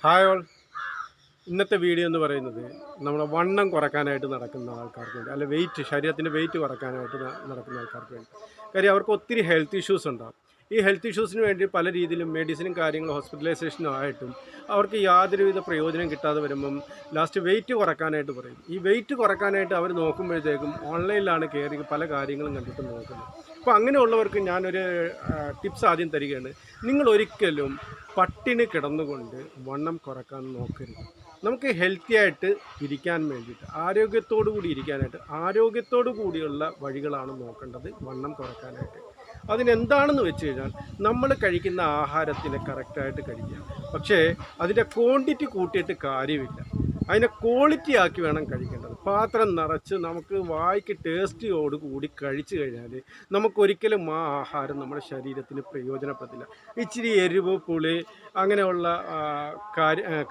Hi all. ഇന്നത്തെ video എന്ന് പറയുന്നത് നമ്മുടെ വണ്ണം കുറക്കാനായിട്ട് നടക്കുന്ന ആൾക്കാർക്ക് വേണ്ടി, അല്ല ശരീരത്തിൻ്റെ വെയിറ്റ് കുറക്കാനായിട്ട് നടക്കുന്ന ആൾക്കാർക്ക് വേണ്ടി. കാര്യം അവർക്ക് ഒത്തിരി ഹെൽത്ത് ഇഷ്യൂസ് ഉണ്ടാകും. ഈ ഹെൽത്ത് ഇഷ്യൂസിന് വേണ്ടി പല രീതിയിലും മെഡിസിനും കാര്യങ്ങളും ഹോസ്പിറ്റലൈസേഷനും ആയിട്ടും അവർക്ക് യാതൊരുവിധ പ്രയോജനം കിട്ടാതെ വരുമ്പം ലാസ്റ്റ് വെയിറ്റ് കുറക്കാനായിട്ട് പറയും. ഈ വെയിറ്റ് കുറക്കാനായിട്ട് അവർ നോക്കുമ്പോഴത്തേക്കും ഓൺലൈനിലാണ് കയറി പല കാര്യങ്ങളും കണ്ടിട്ട് നോക്കുന്നത്. അപ്പോൾ അങ്ങനെയുള്ളവർക്ക് ഞാനൊരു ടിപ്സ് ആദ്യം തരികയാണ്. നിങ്ങൾ ഒരിക്കലും പട്ടിണി കിടന്നുകൊണ്ട് വണ്ണം കുറക്കാൻ നോക്കരുത്. നമുക്ക് ഹെൽത്തി ആയിട്ട് ഇരിക്കാൻ വേണ്ടിയിട്ട്, ആരോഗ്യത്തോടു കൂടി ഇരിക്കാനായിട്ട്, ആരോഗ്യത്തോടു കൂടിയുള്ള വഴികളാണ് നോക്കേണ്ടത് വണ്ണം കുറക്കാനായിട്ട്. അതിനെന്താണെന്ന് വെച്ച് കഴിഞ്ഞാൽ നമ്മൾ കഴിക്കുന്ന ആഹാരത്തിന് കറക്റ്റായിട്ട് കഴിക്കുക. പക്ഷേ അതിൻ്റെ ക്വാണ്ടിറ്റി കൂട്ടിയിട്ട് കാര്യമില്ല. അതിനെ ക്വാളിറ്റി ആക്കി വേണം കഴിക്കേണ്ടത്. പാത്രം നിറച്ച് നമുക്ക് വായിക്ക് ടേസ്റ്റിയോട് കൂടി കഴിച്ചു കഴിഞ്ഞാൽ നമുക്കൊരിക്കലും ആ ആഹാരം നമ്മുടെ ശരീരത്തിന് പ്രയോജനപ്പെടില്ല. ഇച്ചിരി എരിവ്, പുളി, അങ്ങനെയുള്ള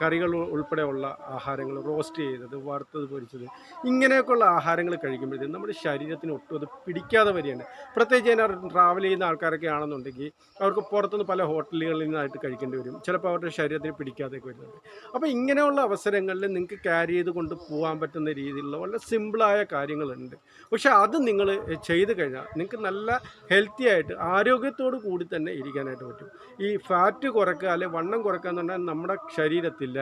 കറികൾ ഉൾപ്പെടെയുള്ള ആഹാരങ്ങൾ, റോസ്റ്റ് ചെയ്തത്, വറുത്തത്, പൊരിച്ചത്, ഇങ്ങനെയൊക്കെയുള്ള ആഹാരങ്ങൾ കഴിക്കുമ്പോഴത്തേക്കും നമ്മുടെ ശരീരത്തിന് ഒട്ടും അത് പിടിക്കാതെ വരികയാണ്. പ്രത്യേകിച്ച് അതിനെ ട്രാവൽ ചെയ്യുന്ന ആൾക്കാരൊക്കെ ആണെന്നുണ്ടെങ്കിൽ അവർക്ക് പുറത്തുനിന്ന് പല ഹോട്ടലുകളിൽ നിന്നായിട്ട് കഴിക്കേണ്ടി വരും. ചിലപ്പോൾ അവരുടെ ശരീരത്തിന് പിടിക്കാതെയൊക്കെ വരുന്നുണ്ട്. അപ്പോൾ ഇങ്ങനെയുള്ള അവസരങ്ങളിൽ നിങ്ങൾക്ക് ക്യാരി ചെയ്ത് കൊണ്ട് പോകാൻ പറ്റുന്ന രീതിയിലുള്ള വളരെ സിമ്പിളായ കാര്യങ്ങളുണ്ട്. പക്ഷേ അത് നിങ്ങൾ ചെയ്ത് കഴിഞ്ഞാൽ നിങ്ങൾക്ക് നല്ല ഹെൽത്തി ആയിട്ട് ആരോഗ്യത്തോടു കൂടി തന്നെ ഇരിക്കാനായിട്ട് പറ്റും. ഈ ഫാറ്റ് കുറക്കുക, അല്ലെങ്കിൽ വണ്ണം കുറക്കുക എന്ന് പറഞ്ഞാൽ നമ്മുടെ ശരീരത്തിൽ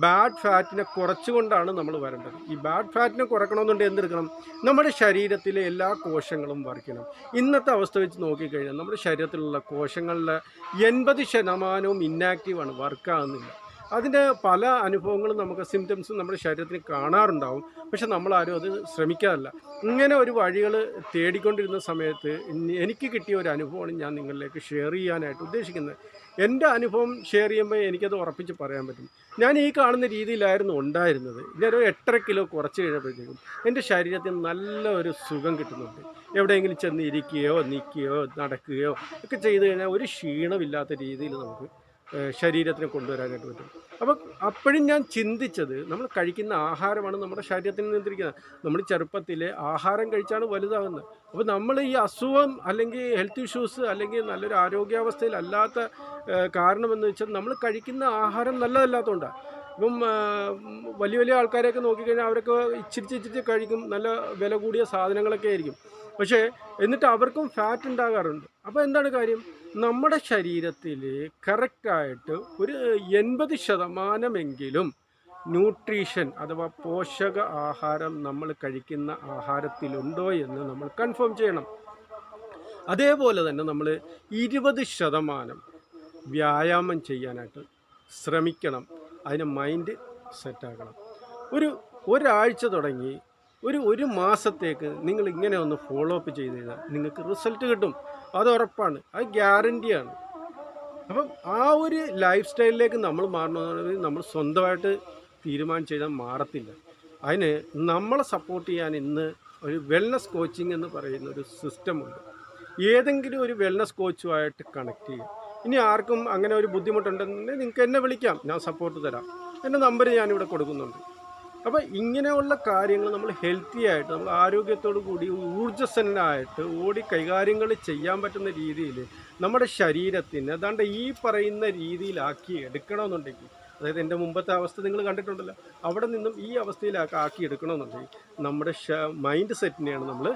ബാഡ് ഫാറ്റിനെ കുറച്ചുകൊണ്ടാണ് നമ്മൾ വരേണ്ടത്. ഈ ബാഡ് ഫാറ്റിനെ കുറക്കണമെന്നുണ്ടെങ്കിൽ എന്തെടുക്കണം? നമ്മുടെ ശരീരത്തിലെ എല്ലാ കോശങ്ങളും വർക്കണം. ഇന്നത്തെ അവസ്ഥ വെച്ച് നോക്കിക്കഴിഞ്ഞാൽ നമ്മുടെ ശരീരത്തിലുള്ള കോശങ്ങളിലെ 80% ഇന്നാക്റ്റീവാണ്, വർക്കാകുന്നില്ല. അതിൻ്റെ പല അനുഭവങ്ങളും നമുക്ക് സിംറ്റംസും നമ്മുടെ ശരീരത്തിന് കാണാറുണ്ടാവും. പക്ഷെ നമ്മളാരും അത് ശ്രമിക്കാറില്ല. ഇങ്ങനെ ഒരു വഴികൾ തേടിക്കൊണ്ടിരുന്ന സമയത്ത് എനിക്ക് കിട്ടിയ ഒരു അനുഭവമാണ് ഞാൻ നിങ്ങളിലേക്ക് ഷെയർ ചെയ്യാനായിട്ട് ഉദ്ദേശിക്കുന്നത്. എൻ്റെ അനുഭവം ഷെയർ ചെയ്യുമ്പോൾ എനിക്കത് ഉറപ്പിച്ച് പറയാൻ പറ്റും. ഞാൻ ഈ കാണുന്ന രീതിയിലായിരുന്നു ഉണ്ടായിരുന്നത്. ഞാനൊരു 8.5 കിലോ കുറച്ച് കഴിഞ്ഞപ്പോഴത്തേക്കും എൻ്റെ ശരീരത്തിന് നല്ല ഒരു സുഖം കിട്ടുന്നുണ്ട്. എവിടെയെങ്കിലും ചെന്ന് ഇരിക്കുകയോ നിൽക്കുകയോ നടക്കുകയോ ഒക്കെ ചെയ്ത് കഴിഞ്ഞാൽ ഒരു ക്ഷീണമില്ലാത്ത രീതിയിൽ നമുക്ക് ശരീരത്തിനെ കൊണ്ടുവരാനായിട്ട് പറ്റും. അപ്പം അപ്പോഴും ഞാൻ ചിന്തിച്ചത്, നമ്മൾ കഴിക്കുന്ന ആഹാരമാണ് നമ്മുടെ ശരീരത്തിൽ നിയന്ത്രിക്കുന്നത്. നമ്മൾ ചെറുപ്പത്തിൽ ആഹാരം കഴിച്ചാണ് വലുതാകുന്നത്. അപ്പോൾ നമ്മൾ ഈ അസുഖം അല്ലെങ്കിൽ ഹെൽത്ത് ഇഷ്യൂസ് അല്ലെങ്കിൽ നല്ലൊരു ആരോഗ്യാവസ്ഥയിലല്ലാത്ത കാരണമെന്ന് വെച്ചാൽ നമ്മൾ കഴിക്കുന്ന ആഹാരം നല്ലതല്ലാത്തതുകൊണ്ടാണ്. ഇപ്പം വലിയ വലിയ ആൾക്കാരെയൊക്കെ നോക്കിക്കഴിഞ്ഞാൽ അവരൊക്കെ ഇച്ചിരി കഴിക്കും, നല്ല വില കൂടിയ സാധനങ്ങളൊക്കെ ആയിരിക്കും. പക്ഷേ എന്നിട്ട് അവർക്കും ഫാറ്റ് ഉണ്ടാകാറുണ്ട്. അപ്പോൾ എന്താണ് കാര്യം? നമ്മുടെ ശരീരത്തിൽ കറക്റ്റായിട്ട് ഒരു 80% ന്യൂട്രീഷൻ അഥവാ പോഷക ആഹാരം നമ്മൾ കഴിക്കുന്ന ആഹാരത്തിലുണ്ടോ എന്ന് നമ്മൾ കൺഫേം ചെയ്യണം. അതേപോലെ തന്നെ നമ്മൾ 20% വ്യായാമം ചെയ്യാനായിട്ട് ശ്രമിക്കണം. അതിന് മൈൻഡ് സെറ്റാക്കണം. ഒരാഴ്ച തുടങ്ങി ഒരു മാസത്തേക്ക് നിങ്ങൾ ഇങ്ങനെ ഒന്ന് ഫോളോ അപ്പ് ചെയ്ത് കഴിഞ്ഞാൽ നിങ്ങൾക്ക് റിസൾട്ട് കിട്ടും. അത് ഉറപ്പാണ്, അത് ഗ്യാരണ്ടിയാണ്. അപ്പം ആ ഒരു ലൈഫ് സ്റ്റൈലിലേക്ക് നമ്മൾ മാറണമെന്നുണ്ടെങ്കിൽ നമ്മൾ സ്വന്തമായിട്ട് തീരുമാനിച്ച് കഴിഞ്ഞാൽ മാറത്തില്ല. അതിന് നമ്മളെ സപ്പോർട്ട് ചെയ്യാൻ ഇന്ന് ഒരു വെൽനസ് കോച്ചിങ് എന്ന് പറയുന്ന ഒരു സിസ്റ്റമുണ്ട്. ഏതെങ്കിലും ഒരു വെൽനസ് കോച്ചുമായിട്ട് കണക്ട് ചെയ്യുക. ഇനി ആർക്കും അങ്ങനെ ഒരു ബുദ്ധിമുട്ടുണ്ടെന്നുണ്ടെങ്കിൽ നിങ്ങൾക്ക് എന്നെ വിളിക്കാം, ഞാൻ സപ്പോർട്ട് തരാം. എൻ്റെ നമ്പർ ഞാനിവിടെ കൊടുക്കുന്നുണ്ട്. അപ്പോൾ ഇങ്ങനെയുള്ള കാര്യങ്ങൾ നമ്മൾ ഹെൽത്തി ആയിട്ട്, നമ്മൾ ആരോഗ്യത്തോടു കൂടി ഊർജ്ജസ്വലനായിട്ട് ഓടി കൈകാര്യങ്ങൾ ചെയ്യാൻ പറ്റുന്ന രീതിയിൽ നമ്മുടെ ശരീരത്തിന് ഏതാണ്ട് ഈ പറയുന്ന രീതിയിലാക്കി എടുക്കണമെന്നുണ്ടെങ്കിൽ, അതായത് എൻ്റെ മുമ്പത്തെ അവസ്ഥ നിങ്ങൾ കണ്ടിട്ടുണ്ടല്ലോ, അവിടെ നിന്നും ഈ അവസ്ഥയിലാക്കി എടുക്കണമെന്നുണ്ടെങ്കിൽ നമ്മുടെ മൈൻഡ് സെറ്റിനെയാണ് നമ്മൾ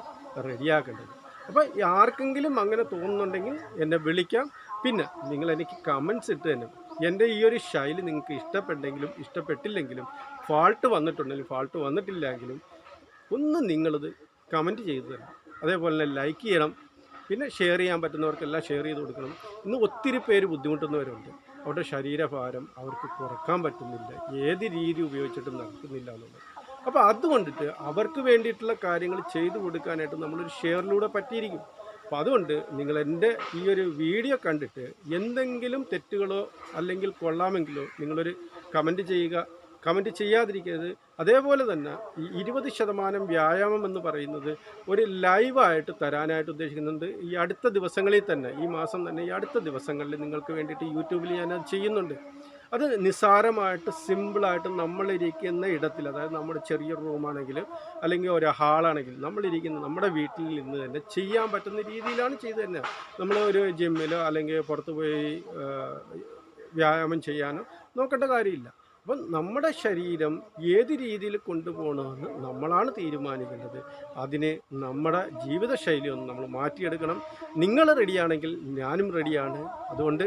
റെഡിയാക്കേണ്ടത്. അപ്പോൾ ആർക്കെങ്കിലും അങ്ങനെ തോന്നുന്നുണ്ടെങ്കിൽ എന്നെ വിളിക്കാം. പിന്നെ നിങ്ങൾ എനിക്ക് കമൻസ് ഇട്ട് തന്നെ എൻ്റെ ഈ ഒരു ശൈലി നിങ്ങൾക്ക് ഇഷ്ടപ്പെട്ടെങ്കിലും ഇഷ്ടപ്പെട്ടില്ലെങ്കിലും, ഫാൾട്ട് വന്നിട്ടുണ്ടെങ്കിലും ഫാൾട്ട് വന്നിട്ടില്ലെങ്കിലും ഒന്ന് നിങ്ങളത് കമൻറ്റ് ചെയ്തു തരണം. അതേപോലെ തന്നെ ലൈക്ക് ചെയ്യണം. പിന്നെ ഷെയർ ചെയ്യാൻ പറ്റുന്നവർക്കെല്ലാം ഷെയർ ചെയ്ത് കൊടുക്കണം. ഇന്ന് ഒത്തിരി പേര് ബുദ്ധിമുട്ടുന്നവരുണ്ട്. അവരുടെ ശരീരഭാരം അവർക്ക് കുറക്കാൻ പറ്റുന്നില്ല, ഏത് രീതി ഉപയോഗിച്ചിട്ടും നടക്കുന്നില്ല എന്നുള്ളത്. അപ്പോൾ അതുകൊണ്ടിട്ട് അവർക്ക് വേണ്ടിയിട്ടുള്ള കാര്യങ്ങൾ ചെയ്തു കൊടുക്കാനായിട്ട് നമ്മളൊരു ഷെയറിലൂടെ പറ്റിയിരിക്കും. അപ്പോൾ അതുകൊണ്ട് നിങ്ങൾ എൻ്റെ ഈ ഒരു വീഡിയോ കണ്ടിട്ട് എന്തെങ്കിലും തെറ്റുകളോ അല്ലെങ്കിൽ കൊള്ളാമെങ്കിലോ നിങ്ങളൊരു കമൻറ്റ് ചെയ്യുക. കമൻറ്റ് ചെയ്യാതിരിക്കരുത്. അതേപോലെ തന്നെ ഈ 20% വ്യായാമം എന്ന് പറയുന്നത് ഒരു ലൈവായിട്ട് തരാനായിട്ട് ഉദ്ദേശിക്കുന്നുണ്ട്. ഈ അടുത്ത ദിവസങ്ങളിൽ തന്നെ, ഈ മാസം തന്നെ, ഈ അടുത്ത ദിവസങ്ങളിൽ നിങ്ങൾക്ക് വേണ്ടിയിട്ട് യൂട്യൂബിൽ ഞാനത് ചെയ്യുന്നുണ്ട്. അത് നിസ്സാരമായിട്ട് സിമ്പിളായിട്ട് നമ്മളിരിക്കുന്ന ഇടത്തിൽ, അതായത് നമ്മുടെ ചെറിയൊരു റൂമാണെങ്കിൽ അല്ലെങ്കിൽ ഒരു ഹാളാണെങ്കിൽ നമ്മളിരിക്കുന്ന നമ്മുടെ വീട്ടിൽ നിന്ന് തന്നെ ചെയ്യാൻ പറ്റുന്ന രീതിയിലാണ് ചെയ്തു തരുന്നത്. നമ്മൾ ഒരു ജിമ്മിലോ അല്ലെങ്കിൽ പുറത്ത് പോയി വ്യായാമം ചെയ്യാനോ നോക്കേണ്ട കാര്യമില്ല. അപ്പം നമ്മുടെ ശരീരം ഏത് രീതിയിൽ കൊണ്ടുപോകണമെന്ന് നമ്മളാണ് തീരുമാനിക്കേണ്ടത്. അതിന് നമ്മുടെ ജീവിതശൈലി ഒന്ന് നമ്മൾ മാറ്റിയെടുക്കണം. നിങ്ങൾ റെഡിയാണെങ്കിൽ ഞാനും റെഡിയാണ്. അതുകൊണ്ട്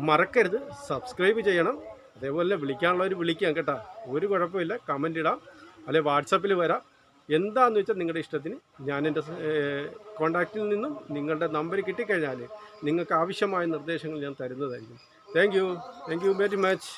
മറക്കരുത്, സബ്സ്ക്രൈബ് ചെയ്യണം. അതേപോലെ വിളിക്കാനുള്ളവർ വിളിക്കാം കേട്ടോ, ഒരു കുഴപ്പമില്ല. കമൻ്റ് ഇടാം, അല്ലെ വാട്സപ്പിൽ വരാം. എന്താണെന്ന് വെച്ചാൽ നിങ്ങളുടെ ഇഷ്ടത്തിന് ഞാൻ എൻ്റെ കോൺടാക്റ്റിൽ നിന്നും നിങ്ങളുടെ നമ്പർ കിട്ടിക്കഴിഞ്ഞാൽ നിങ്ങൾക്ക് ആവശ്യമായ നിർദ്ദേശങ്ങൾ ഞാൻ തരുന്നതായിരിക്കും. Thank you very much.